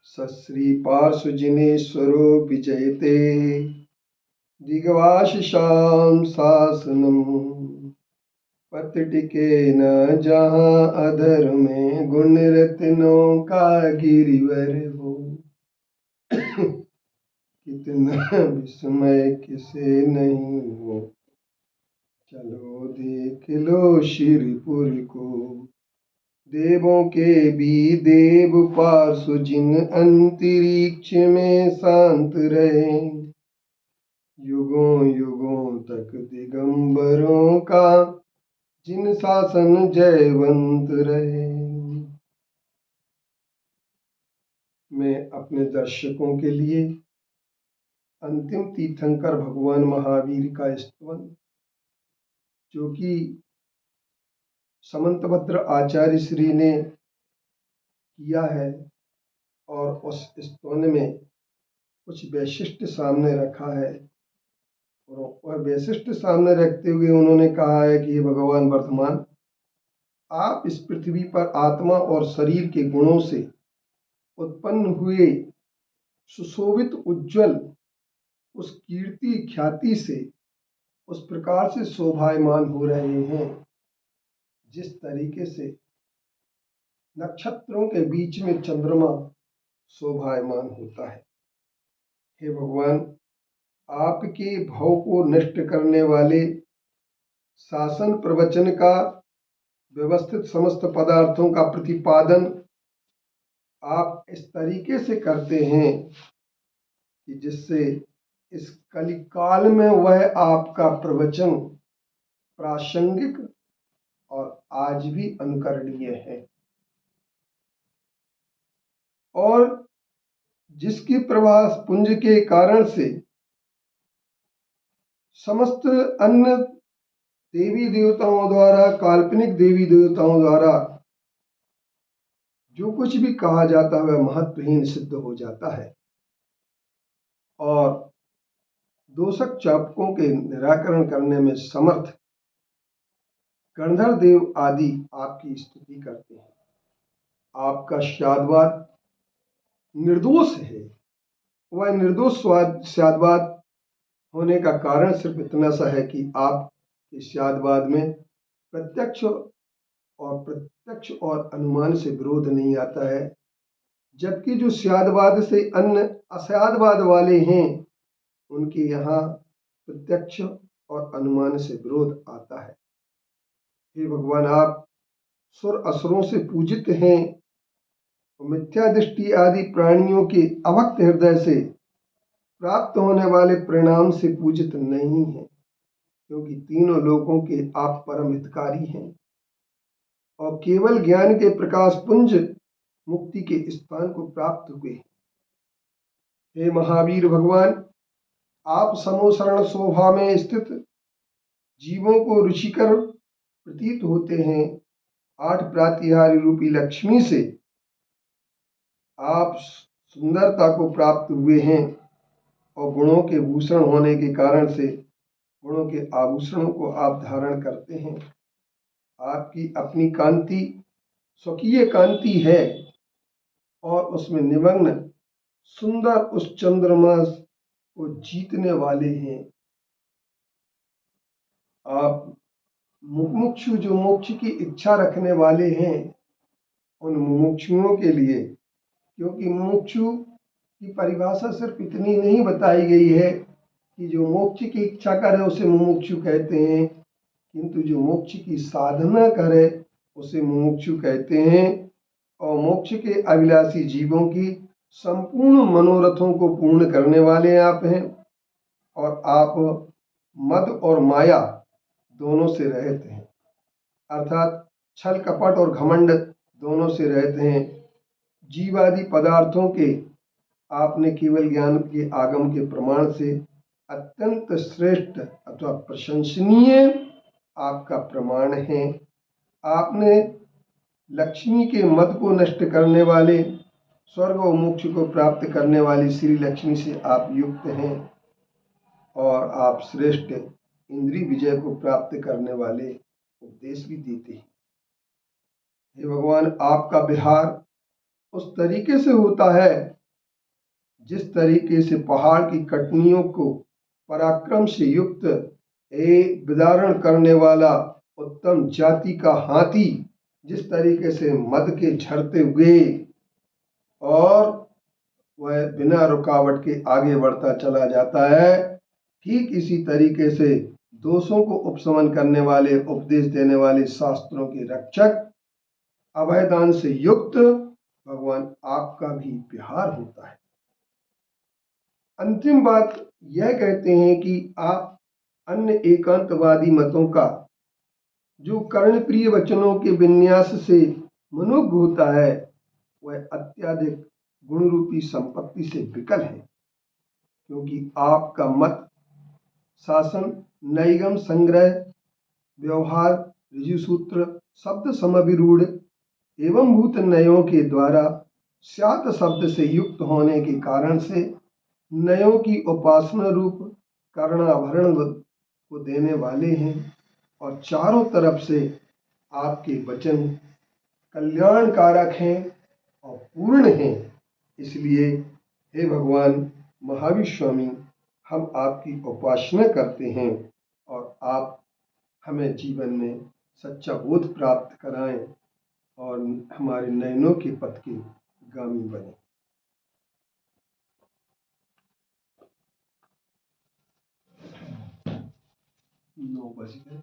सश्री पार्श्वजिनेश्वरो विजयते दिग्वाशिषां शासनम् पत्तिटिके न जहाँ अधर में गुण रत्नों का गिरिवर हो। कितना विस्मय किसे नहीं हो, चलो देख लो शिरपुर को। देवों के भी देव पार्श्व जिन अंतरिक्ष में शांत रहे। युगों युगों तक दिगंबरों का जिन शासन जयवंत रहे। मैं अपने दर्शकों के लिए अंतिम तीर्थंकर भगवान महावीर का स्तवन, जो कि समंतभद्र आचार्य श्री ने किया है, और उस स्तवन में कुछ वैशिष्ट सामने रखा है। और वह वैशिष्ट सामने रखते हुए उन्होंने कहा है कि भगवान वर्तमान, आप इस पृथ्वी पर आत्मा और शरीर के गुणों से उत्पन्न हुए सुशोभित उज्जवल उस कीर्ति ख्याति से उस प्रकार से शोभायमान हो रहे हैं जिस तरीके से नक्षत्रों के बीच में चंद्रमा शोभायमान होता है। हे भगवान, आपके भव को नष्ट करने वाले शासन प्रवचन का व्यवस्थित समस्त पदार्थों का प्रतिपादन आप इस तरीके से करते हैं कि जिससे इस कलिकाल में वह आपका प्रवचन प्रासंगिक और आज भी अनुकरणीय है, और जिसकी प्रभास पुंज के कारण से समस्त अन्य देवी देवताओं द्वारा, काल्पनिक देवी देवताओं द्वारा जो कुछ भी कहा जाता है वह महत्वहीन सिद्ध हो जाता है, और दोषक चापकों के निराकरण करने में समर्थ गंधर्व देव आदि आपकी स्तुति करते हैं। आपका शादवाद निर्दोष है। वह निर्दोष शादवाद होने का कारण सिर्फ इतना सा है कि आप इस शादवाद में प्रत्यक्ष और अनुमान से विरोध नहीं आता है, जबकि जो शादवाद से अन्य अशादवाद वाले हैं उनके यहाँ प्रत्यक्ष और अनुमान से विरोध आता है। हे भगवान, आप सुर असुरों से पूजित हैं, मिथ्या दृष्टि आदि प्राणियों के अभक्त हृदय से प्राप्त होने वाले परिणाम से पूजित नहीं है, क्योंकि तीनों लोकों के आप परम हितकारी हैं और केवल ज्ञान के प्रकाश पुंज मुक्ति के स्थान को प्राप्त हुए। हे महावीर भगवान, आप समोसरण शोभा में स्थित जीवों को रुचिकर प्रतीत होते हैं। 8 प्रातिहारी रूपी लक्ष्मी से आप सुंदरता को प्राप्त हुए हैं, और गुणों के भूषण होने के कारण से गुणों के आभूषणों को आप धारण करते हैं। आपकी अपनी कांति स्वकीय कांति है, और उसमें निमग्न सुंदर उस चंद्रमा को जीतने वाले हैं। आप मुमुक्षु, जो मोक्ष की इच्छा रखने वाले हैं, उन मुमुक्षुओं के लिए, क्योंकि मुमुक्षु की परिभाषा सिर्फ इतनी नहीं बताई गई है कि जो मोक्ष की इच्छा करे उसे मुमुक्षु कहते हैं, किंतु जो मोक्ष की साधना करे उसे मुमुक्षु कहते हैं। और मोक्ष के अभिलाषी जीवों की संपूर्ण मनोरथों को पूर्ण करने वाले आप हैं, और आप मद और माया दोनों से रहते हैं, अर्थात छल कपट और घमंड दोनों से रहते हैं। जीवादि पदार्थों के आपने केवल ज्ञान के आगम के प्रमाण से अत्यंत श्रेष्ठ अथवा प्रशंसनीय आपका प्रमाण है। आपने लक्ष्मी के मद को नष्ट करने वाले, स्वर्ग और मोक्ष को प्राप्त करने वाली श्री लक्ष्मी से आप युक्त हैं, और आप श्रेष्ठ इंद्रिय विजय को प्राप्त करने वाले उपदेश भी देते हैं। हे भगवान, आपका विहार उस तरीके से होता है जिस तरीके से पहाड़ की कटनियों को पराक्रम से युक्त एक विदारण करने वाला उत्तम जाति का हाथी जिस तरीके से मद के झरते हुए और वह बिना रुकावट के आगे बढ़ता चला जाता है, ठीक इसी तरीके से दोषों को उपशमन करने वाले, उपदेश देने वाले शास्त्रों के रक्षक, अभयदान से युक्त भगवान आपका भी व्यवहार होता है। अंतिम बात यह कहते हैं कि आप अन्य एकांतवादी मतों का जो कर्णप्रिय वचनों के विन्यास से मनोज्ञ होता है, वह अत्यधिक गुण रूपी संपत्ति से विकल है, क्योंकि आपका मत शासन, नैगम संग्रह, व्यवहार, ऋजुसूत्र, शब्द समभिरूढ़ एवं भूत नयों के द्वारा स्यात् शब्द से युक्त होने के कारण से नयों की उपासना रूप कर्णाभरण को देने वाले हैं और चारों तरफ से आपके वचन कल्याणकारक हैं और पूर्ण हैं। इसलिए हे भगवान महावीर स्वामी, हम आपकी उपासना करते हैं और आप हमें जीवन में सच्चा बोध प्राप्त कराएं और हमारे नयनों के पथ के गामी बने। 9 बज गए।